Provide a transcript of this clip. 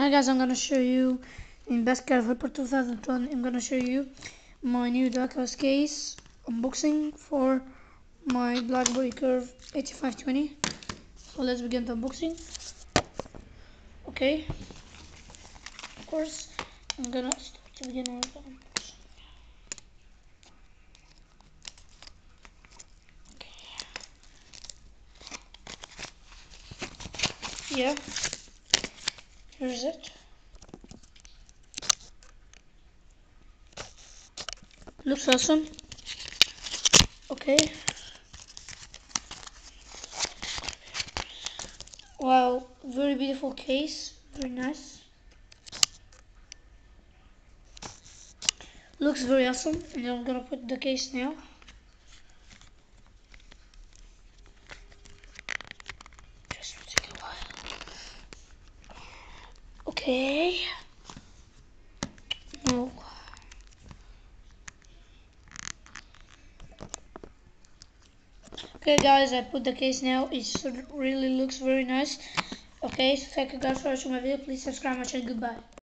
Hi guys, I'm gonna show you in Best Card Flipper 2020. I'm gonna show you my new Dark Horse case unboxing for my BlackBerry Curve 8520. So let's begin the unboxing. Okay, of course, I'm gonna start to begin with the unboxing. Okay. Yeah, here's it. Looks awesome. Okay. Wow, very beautiful case, very nice. Looks very awesome, and I'm gonna put the case now. Just take a while. Okay. No. Okay guys, I put the case now. It really looks very nice. Okay, so thank you guys for watching my video. Please subscribe my channel. Goodbye.